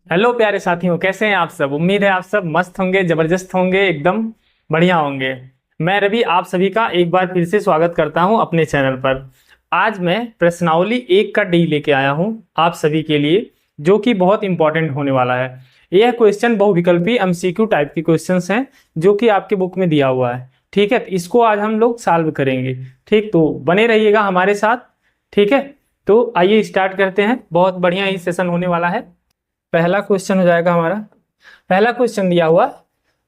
Hello प्यारे साथियों, कैसे हैं आप सब। उम्मीद है आप सब मस्त होंगे, जबरदस्त होंगे, एकदम बढ़िया होंगे। मैं रवि आप सभी का एक बार फिर से स्वागत करता हूं अपने चैनल पर। आज मैं प्रश्नावली 1 का डी लेके आया हूं आप सभी के लिए, जो कि बहुत इंपॉर्टेंट होने वाला है। यह क्वेश्चन बहुविकल्पी एमसीक्यू टाइप के क्वेश्चंस हैं जो कि आपके बुक में दिया हुआ है। ठीक है, तो इसको आज हम लोग सॉल्व करेंगे। ठीक, तो बने रहिएगा हमारे साथ। ठीक है, तो आइए स्टार्ट करते हैं। बहुत बढ़िया ही सेशन होने वाला है। पहला क्वेश्चन हो जाएगा हमारा। पहला क्वेश्चन दिया हुआ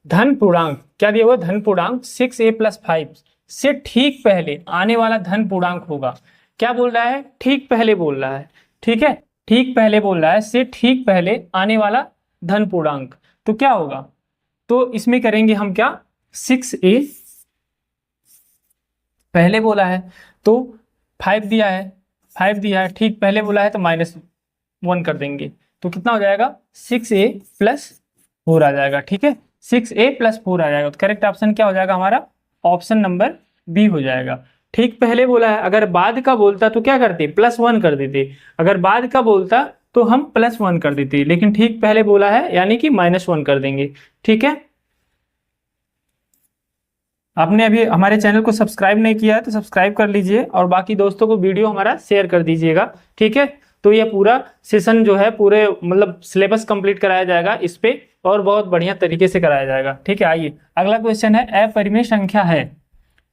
धन पूर्णांक, क्या दिया हुआ, धन पूर्णांक 6a+5 से ठीक पहले आने वाला धन पूर्णांक होगा। क्या बोल रहा है, ठीक पहले बोल रहा है। ठीक है, ठीक पहले बोल रहा है, से ठीक पहले आने वाला धन पूर्णांक। तो क्या होगा, तो इसमें करेंगे हम क्या, 6a पहले बोला है तो 5 दिया है, 5 दिया है, ठीक पहले बोला है तो -1 कर देंगे। तो कितना हो जाएगा, 6a+4 आ जाएगा। ठीक है, 6a+4 आ जाएगा। तो करेक्ट ऑप्शन क्या हो जाएगा हमारा, ऑप्शन नंबर बी हो जाएगा। ठीक पहले बोला है, अगर बाद का बोलता तो क्या करते, +1 कर देते। अगर बाद का बोलता तो हम +1 कर देते, लेकिन ठीक पहले बोला है यानी कि -1 कर देंगे। ठीक है, आपने अभी हमारे चैनल को सब्सक्राइब नहीं किया है तो सब्सक्राइब कर लीजिए और बाकी दोस्तों को वीडियो हमारा शेयर कर दीजिएगा। ठीक है, तो ये पूरा सेशन जो है पूरे मतलब सिलेबस कंप्लीट कराया जाएगा इस पे, और बहुत बढ़िया तरीके से कराया जाएगा। ठीक है, आइए अगला क्वेश्चन है, अपरिमेय संख्या है।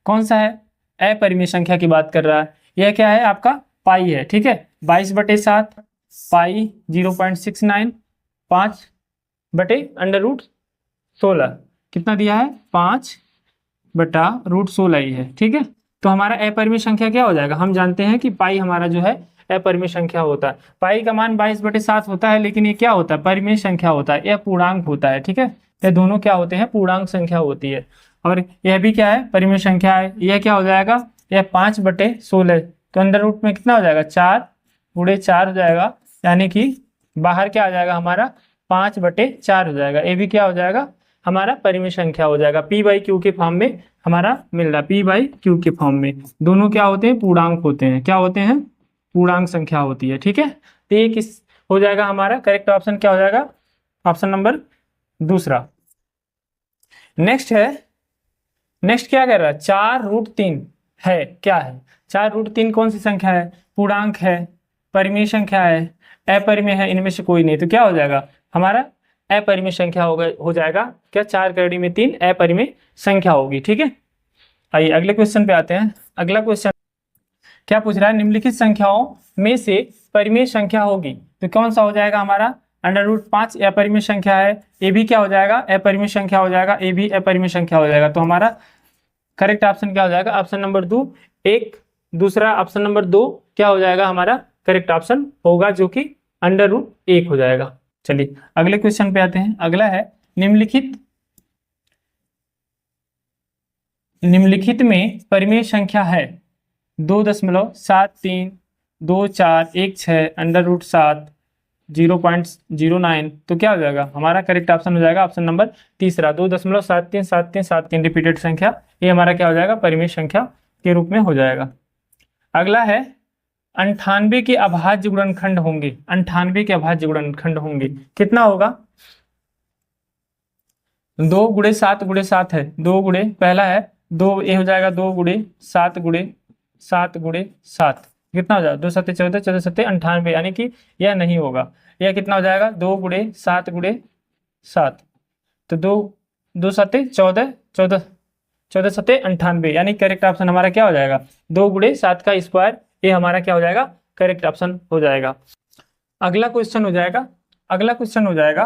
कौन सा है, अपरिमेय संख्या की बात कर रहा है। यह क्या है आपका, पाई है। ठीक है, 22/7 पाई 0.69 5/√16 कितना दिया है, 5/√16 ही है। ठीक है, तो हमारा अपरिमेय संख्या क्या हो जाएगा, हम जानते हैं कि पाई हमारा जो है अपरिमेय संख्या होता है। पाई का मान 22/7 होता है, लेकिन ये क्या होता है, परिमेय संख्या होता है, यह पूर्णांक होता है। ठीक है, ये दोनों क्या होते हैं, पूर्णांक संख्या होती है। और यह भी क्या है, परिमेय संख्या है। यह क्या हो जाएगा, यह 5/16। तो अंडर रूट में कितना हो जाएगा, 4 × 4 हो जाएगा, यानी कि बाहर क्या आ जाएगा हमारा, 5/4 हो जाएगा। ये भी क्या हो जाएगा, हमारा परिमेय संख्या हो जाएगा। p/q के फॉर्म में हमारा मिल रहा है, p/q के फॉर्म में। दोनों क्या होते हैं, पूर्णांक होते हैं। क्या होते हैं, पूर्णांक संख्या होती है। ठीक है, तो ये किस हो जाएगा हमारा, करेक्ट ऑप्शन क्या हो जाएगा, ऑप्शन नंबर दूसरा। नेक्स्ट है, नेक्स्ट क्या कर रहा है, 4√3 है। क्या है, 4√3 कौन सी संख्या है, पूर्णांक है, परिमेय संख्या है, अपरिमेय है, इनमें से कोई नहीं। तो क्या हो जाएगा हमारा, अपरिमेय संख्या हो जाएगा। क्या, 4×3 अपरिमेय संख्या होगी। ठीक है, आइए अगले क्वेश्चन पे आते हैं। अगला क्वेश्चन क्या पूछ रहा है, निम्नलिखित संख्याओं में से परिमेय संख्या होगी तो कौन सा हो जाएगा हमारा, √5 अपरिमेय संख्या है। ये भी क्या हो जाएगा, अपरिमेय संख्या हो जाएगा। ये भी अपरिमेय संख्या हो जाएगा। तो हमारा करेक्ट ऑप्शन क्या हो जाएगा, ऑप्शन नंबर 2 1, दूसरा ऑप्शन नंबर 2 क्या हो जाएगा हमारा, करेक्ट ऑप्शन होगा, जो कि √1 हो जाएगा। चलिए अगले क्वेश्चन पे आते हैं। अगला है, निम्नलिखित में परिमेय संख्या है 2.732416 √7 0.09। तो क्या हो जाएगा हमारा, करेक्ट ऑप्शन हो जाएगा ऑप्शन नंबर तीसरा, 2.737373 रिपीटेड संख्या, ये हमारा क्या हो जाएगा, परिमेय संख्या के रूप में हो जाएगा। अगला है, 98 के अभाज्य गुणनखंड होंगे। 98 के अभाज्य गुणनखंड होंगे, कितना होगा, 2 × 7 × 7 है। 2 गुणे पहला है 2, ये हो जाएगा 2 × 7 × 7 कितना हो जाएगा, 2 × 7 = 14, 14 × 7 = 98, यानी कि यह नहीं होगा। यह कितना हो जाएगा, 2 × 7 × 7, तो 2 × 7 = 14, 14 14 × 7 = 98, यानी करेक्ट ऑप्शन हमारा क्या हो जाएगा, 2 × 7 का स्क्वायर, ये हमारा क्या हो जाएगा, करेक्ट ऑप्शन हो जाएगा। अगला क्वेश्चन हो जाएगा, अगला क्वेश्चन हो जाएगा,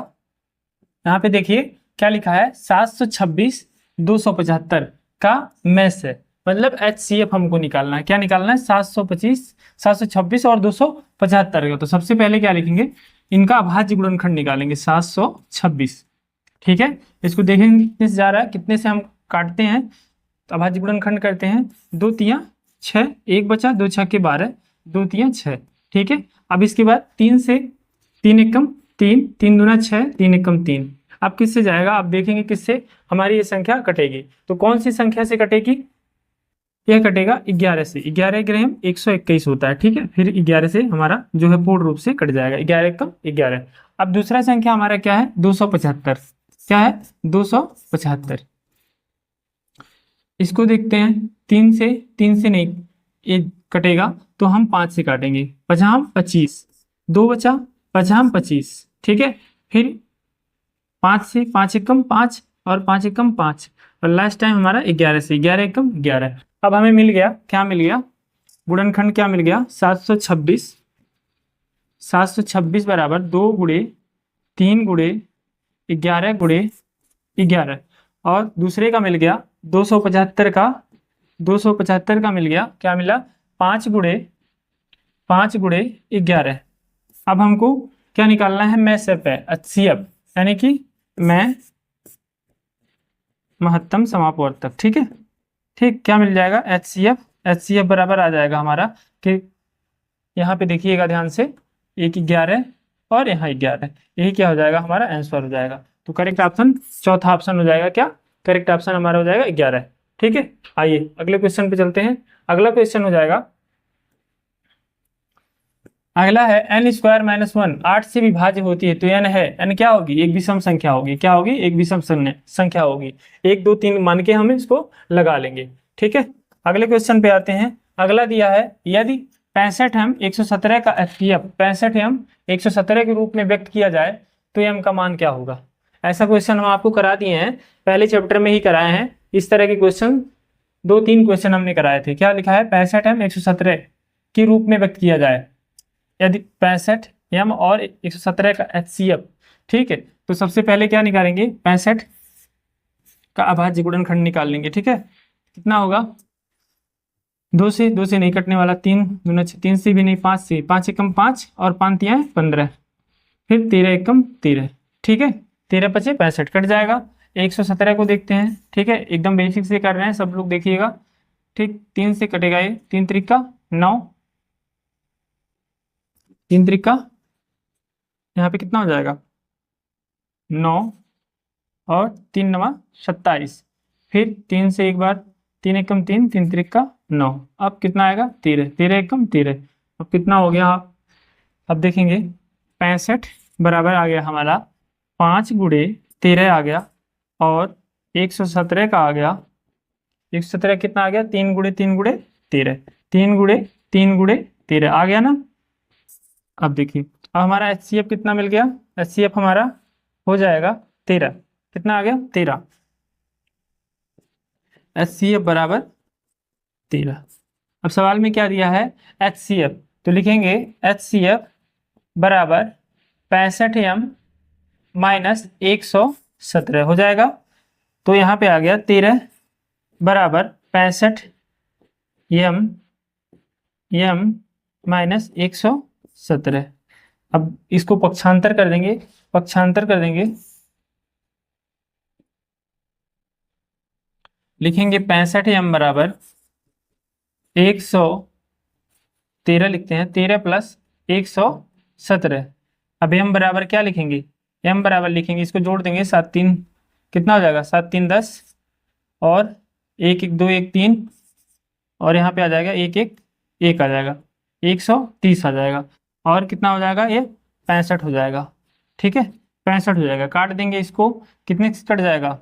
यहाँ पे देखिए क्या लिखा है, 726 275 का मैस है, मतलब HCF हमको निकालना है। क्या निकालना है, 726 और 275 का। तो सबसे पहले क्या लिखेंगे, इनका अभाज्य गुणनखंड निकालेंगे, 726। ठीक है, इसको देखेंगे कितने से जा रहा है, कितने से हम काटते हैं। तो अभाज्य गुणनखंड करते हैं, 2 × 3 = 6, 1 बचा, 2 × 6 = 12, 2 × 3 = 6। ठीक है, अब इसके बाद 3 से 3 × 1 = 3, 3 × 2 = 6, 3 × 1 = 3। अब किससे जाएगा, आप देखेंगे किससे हमारी ये संख्या कटेगी। तो कौन सी संख्या से कटेगी, यह कटेगा 11 से, 11 ग्राम 121 होता है, ठीक है। फिर 11 से हमारा जो है पूर्ण रूप से कट जाएगा, 11 कम 11। अब दूसरा संख्या हमारा क्या है, 275। क्या है, 275। इसको देखते हैं, 3 से नहीं ये कटेगा, तो हम 5 से काटेंगे, 5 25, 2 बचा, 5 25, ठीक है। फिर 5 से, 5 एकम 5 और 5 एकम 5, और लास्ट टाइम हमारा 11 से, 11 एकम 11। अब हमें मिल गया, क्या मिल गया, गुणनखंड क्या मिल गया, 726। 726 बराबर 2 गुणे 3 गुणे 11 गुणे 11, और दूसरे का मिल गया 275 का, 275 का मिल गया, क्या मिला, 5 गुणे 11। अब हमको क्या निकालना है, मैसेप है, HCF, यानी कि मैं महत्तम समापवर्तक, ठीक है। ठीक, क्या मिल जाएगा, HCF बराबर आ जाएगा हमारा कि यहाँ पे देखिएगा ध्यान से, एक 11 और यहाँ 11, यही क्या हो जाएगा, हमारा आंसर हो जाएगा। तो करेक्ट ऑप्शन चौथा ऑप्शन हो जाएगा, क्या करेक्ट ऑप्शन हमारा हो जाएगा 11, ठीक है। आइए अगले क्वेश्चन पे चलते हैं। अगला क्वेश्चन हो जाएगा, अगला है n² - 1 8 से विभाज्य होती है तो n है, n क्या होगी, एक विषम संख्या होगी, क्या होगी, एक विषम संख्या होगी। 1 2 3 मान के हम इसको लगा लेंगे, ठीक है। अगले क्वेश्चन पे आते हैं। अगला दिया है, यदि 65 हम 117 का HCF 65 हम 117 के रूप में व्यक्त किया जाए तो m का मान क्या होगा। ऐसा क्वेश्चन हम आपको करा दिए हैं, पहले चैप्टर में ही कराए हैं। इस तरह के क्वेश्चन 2-3 क्वेश्चन हमने कराए थे। क्या लिखा है, 65 हम 117 के रूप में व्यक्त किया जाए, यदि 65 m और 117 का HCF, ठीक है। तो सबसे पहले क्या निकालेंगे, 65 का अभाज्य गुणनखंड निकाल लेंगे, ठीक है। कितना होगा, 2 से नहीं कटने वाला, 3 दूना 6, 3 से भी नहीं, 5 से, 5 एकम 5 और 5 तियां 15, फिर 13 एकम 13, ठीक है। 13 पचे 65 कट जाएगा। 117 को देखते हैं, ठीक है, एकदम बेसिक से कर रहे हैं सब लोग, देखिएगा, ठीक। 3 से कटेगा ये, 3 त्रिका 9, 3 त्रिका यहाँ पे कितना हो जाएगा, 9 और 3 9 27, फिर 3 से एक बार, 3 एकम 3, 3 त्रिका 9, अब कितना आएगा, 13, 13 एकम 13, अब कितना हो गया, आप अब देखेंगे 65 बराबर आ गया हमारा 5 गुणे 13 आ गया, और 117 का आ गया, 117 कितना आ गया, 3 गुणे 3 गुणे 13, 3 गुणे 3 गुणे 13 आ गया ना। अब देखिए, अब हमारा HCF कितना मिल गया, HCF हमारा हो जाएगा 13, कितना आ गया, 13, HCF बराबर 13। अब सवाल में क्या दिया है, HCF, तो लिखेंगे HCF बराबर 65 m - 117 हो जाएगा। तो यहाँ पे आ गया 13 बराबर 65 m - 117। अब इसको पक्षांतर कर देंगे, लिखेंगे 65 m बराबर 113 लिखते हैं, 13 + 117। अब m बराबर क्या लिखेंगे, m बराबर लिखेंगे, इसको जोड़ देंगे, 7 3 कितना हो जाएगा, 7 3 10, और 1 1 2 1 3, और यहाँ पे आ जाएगा 1 1 1 आ जाएगा, 130 आ जाएगा, और कितना हो जाएगा, ये 65 हो जाएगा, ठीक है। 65 हो जाएगा, काट देंगे इसको, कितने से कट जाएगा,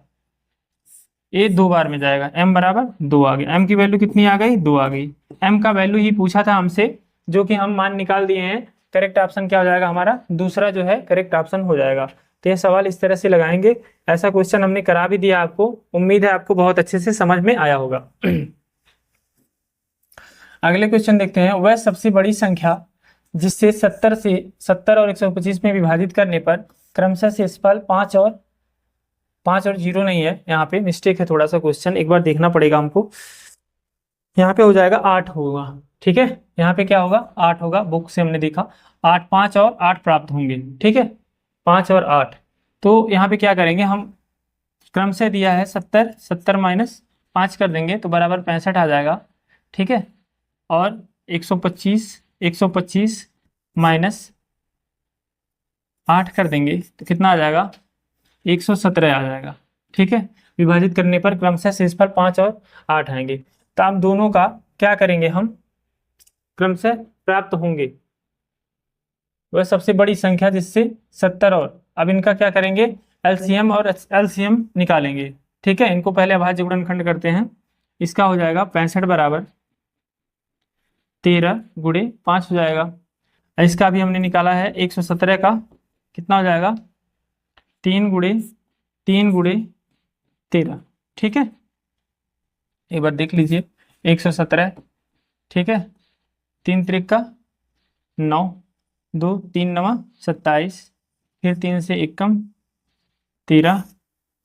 ये 2 बार में जाएगा, m बराबर 2 आ गया, m की वैल्यू कितनी आ गई, 2 आ गई। m का वैल्यू ही पूछा था हमसे, जो कि हम मान निकाल दिए हैं। करेक्ट ऑप्शन क्या हो जाएगा हमारा, दूसरा जो है करेक्ट ऑप्शन हो जाएगा। तो ये सवाल इस तरह से लगाएंगे, ऐसा क्वेश्चन हमने करा भी दिया आपको, उम्मीद है आपको बहुत अच्छे से समझ में आया होगा। अगले क्वेश्चन देखते हैं, वह सबसे बड़ी संख्या जिससे 70 और 125 में विभाजित करने पर क्रमशः शेषफल 5 और 0 नहीं है, यहाँ पे मिस्टेक है थोड़ा सा, क्वेश्चन एक बार देखना पड़ेगा हमको। यहाँ पे हो जाएगा 8 होगा, ठीक है, यहाँ पे क्या होगा, 8 होगा, बुक से हमने देखा 8, 5 और 8 प्राप्त होंगे, ठीक है, 5 और 8। तो यहाँ पे क्या करेंगे हम, क्रम से दिया है 70 -5 कर देंगे तो बराबर 65 आ जाएगा, ठीक है, और 125 माइनस 8 कर देंगे तो कितना आ जाएगा, 117 आ जाएगा, ठीक है। विभाजित करने पर क्रमशः शेषफल 5 और 8 आएंगे। तो हम दोनों का क्या करेंगे, हम क्रम से प्राप्त होंगे वह सबसे बड़ी संख्या जिससे 70 और अब इनका क्या करेंगे, एलसीएम और एलसीएम निकालेंगे। ठीक है, इनको पहले अभाज्य गुणनखंड करते हैं। इसका हो जाएगा 65 बराबर 13 गुणे 5 हो जाएगा। इसका भी हमने निकाला है 117 का, कितना हो जाएगा 3 गुणे 13। ठीक है, एक बार देख लीजिए 117, ठीक है, 3 त्रिक का 9, 2 3 9 27, फिर 3 से 1 कम 13,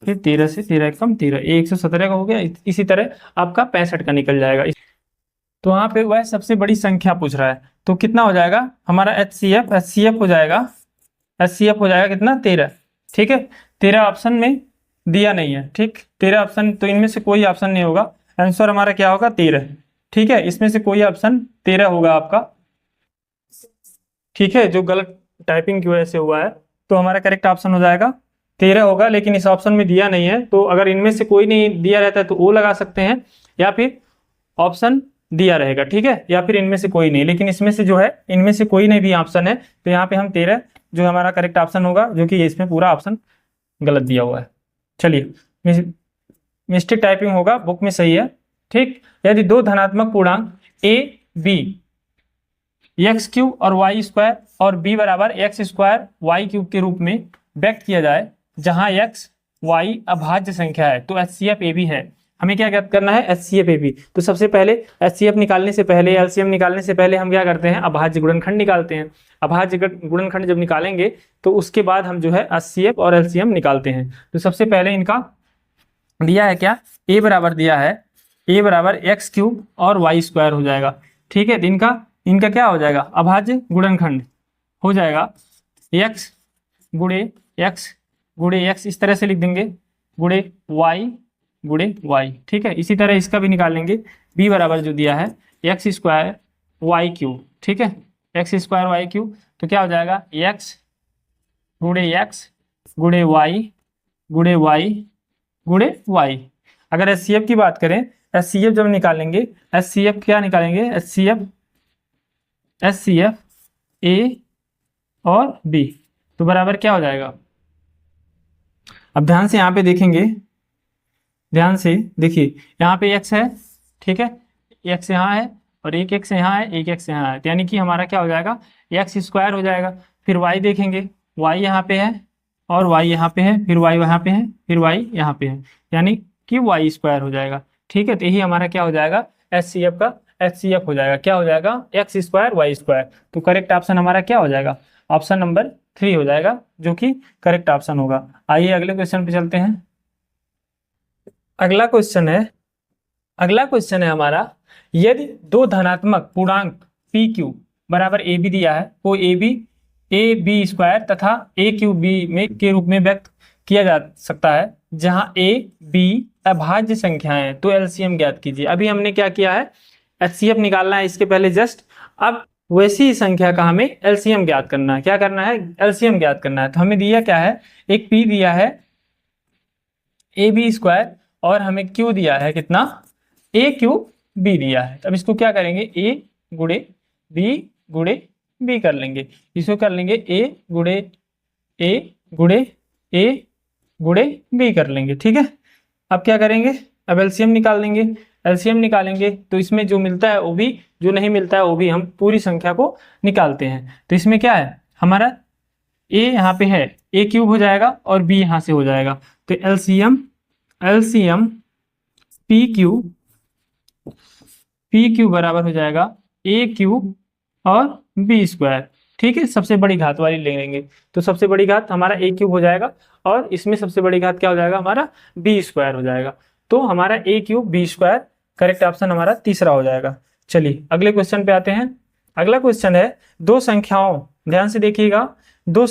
फिर 13 से 13 1 कम 13, 117 का हो गया। इसी तरह आपका 65 का निकल जाएगा। तो वहाँ पे वह सबसे बड़ी संख्या पूछ रहा है, तो कितना हो जाएगा हमारा एचसीएफ हो जाएगा, कितना 13। ठीक है, 13 ऑप्शन में दिया नहीं है। ठीक, 13 ऑप्शन, तो इनमें से कोई ऑप्शन नहीं होगा, आंसर हमारा क्या होगा 13। ठीक है, इसमें से कोई ऑप्शन 13 होगा आपका। ठीक है, जो गलत टाइपिंग की वजह से हुआ है, तो हमारा करेक्ट ऑप्शन हो जाएगा 13 होगा, लेकिन इस ऑप्शन में दिया नहीं है। तो अगर इनमें से कोई नहीं दिया रहता है तो वो लगा सकते हैं, या फिर ऑप्शन दिया रहेगा। ठीक है, या फिर इनमें से कोई नहीं, लेकिन इसमें से जो है इनमें से कोई नहीं भी ऑप्शन है, तो यहाँ पे हम 13 जो हमारा करेक्ट ऑप्शन होगा, जो कि इसमें पूरा ऑप्शन गलत दिया हुआ है। चलिए, मिस्टेक टाइपिंग होगा, बुक में सही है। ठीक, यदि दो धनात्मक पूर्णांक ए बी एक्स क्यूब और वाई स्क्वायर और बी बराबर एक्स स्क्वायर वाई क्यूब के रूप में व्यक्त किया जाए, जहां एक्स वाई अभाज्य संख्या है, तो एचसीएफ ए बी है। हमें क्या ज्ञात करना है, एचसीएफ ए बी। तो सबसे पहले एचसीएफ निकालने से पहले, एलसीएम निकालने से पहले हम क्या करते हैं, अभाज्य गुणनखंड निकालते हैं। अभाज्य गुणनखंड जब निकालेंगे तो उसके बाद हम जो है एचसीएफ और एलसीएम निकालते हैं। तो सबसे पहले इनका दिया है क्या, ए बराबर दिया है, ए बराबर एक्स क्यूब और वाई स्क्वायर हो जाएगा। ठीक है, तो इनका क्या हो जाएगा, अभाज्य गुणनखंड हो जाएगा एक्स गुणे एक्स, इस तरह से लिख देंगे, गुणे वाई। ठीक है, इसी तरह इसका भी निकालेंगे, बी बराबर जो दिया है एक्स स्क्वायर वाई क्यूब। ठीक है, एक्स स्क्वायर वाई क्यूब, तो क्या हो जाएगा एक्स गुणे वाई। अगर एचसीएफ की बात करें, एचसीएफ जब निकालेंगे, एचसीएफ क्या निकालेंगे, एचसीएफ ए और बी, तो बराबर क्या हो जाएगा। अब ध्यान से यहाँ पे देखेंगे, ध्यान से देखिए, यहाँ पे x है, ठीक है, x यहाँ है और एक x यहाँ है, एक x यहाँ है, यानी कि हमारा क्या हो जाएगा, एक्स स्क्वायर हो जाएगा। फिर y देखेंगे, y यहाँ पे है और y यहाँ पे है, फिर y यहाँ पे है, फिर y यहाँ पे है, यानी कि y स्क्वायर हो जाएगा। ठीक है, तो यही हमारा क्या हो जाएगा, एचसीएफ का एचसीएफ हो जाएगा, क्या हो जाएगा, एक्स स्क्वायर वाई स्क्वायर। तो करेक्ट ऑप्शन हमारा क्या हो जाएगा, ऑप्शन नंबर 3 हो जाएगा, जो कि करेक्ट ऑप्शन होगा। आइए अगले क्वेश्चन पे चलते हैं। अगला क्वेश्चन है हमारा, यदि दो धनात्मक पूर्णांक पी क्यू बराबर ए बी दिया है, तो ए बी स्क्वायर तथा ए क्यू बी में के रूप में व्यक्त किया जा सकता है, जहां ए बी अभाज्य संख्याएं हैं, तो एलसीएम ज्ञात कीजिए। अभी हमने क्या किया है, एचसीएफ निकालना है इसके पहले जस्ट, अब वैसी संख्या का हमें एलसीएम ज्ञात करना है। क्या करना है, एलसीएम ज्ञात करना है। तो हमें दिया क्या है, एक पी दिया है ए बी स्क्वायर और हमें क्यू दिया है कितना, ए क्यू बी दिया है। अब इसको क्या करेंगे, ए गुणे बी कर लेंगे, इसको कर लेंगे ए गुणे बी कर लेंगे। ठीक है, अब क्या करेंगे, अब एलसीएम निकाल लेंगे। एलसीएम निकालेंगे तो इसमें जो मिलता है वो भी, जो नहीं मिलता है वो भी, हम पूरी संख्या को निकालते हैं। तो इसमें क्या है हमारा, ए यहाँ पे है, ए क्यूब हो जाएगा और बी यहाँ से हो जाएगा। तो एलसीएम पी क्यू बराबर हो जाएगा ए क्यूब और बी स्क्वायर। ठीक है, सबसे बड़ी घात वाली ले लेंगे, तो सबसे बड़ी घात हमारा ए क्यूब हो जाएगा और इसमें सबसे बड़ी घात क्या हो जाएगा, हमारा बी स्क्वायर हो जाएगा। तो हमारा A cube B square correct option हमारा तीसरा हो जाएगा। चलिए अगले क्वेश्चन पे आते हैं। अगला क्वेश्चन है, दो संख्याओं, ध्यान से देखिएगा, दो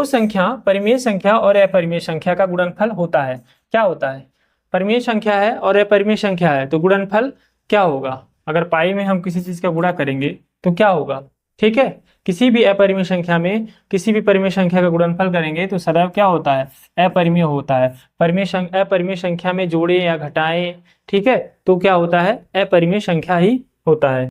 संख्या परिमेय संख्या और अपरिमेय संख्या का गुणनफल होता है। क्या होता है, परिमेय संख्या है और अपरिमेय संख्या है, तो गुणनफल क्या होगा, अगर पाई में हम किसी चीज का गुणा करेंगे तो क्या होगा, ठीक है। किसी भी अपरिमेय संख्या में किसी भी परिमेय संख्या का गुणनफल करेंगे तो सदैव क्या होता है, अपरिमेय होता है। अपरिमेय संख्या में जोड़े या घटाएं, ठीक है, तो क्या होता है, अपरिमेय संख्या ही होता है।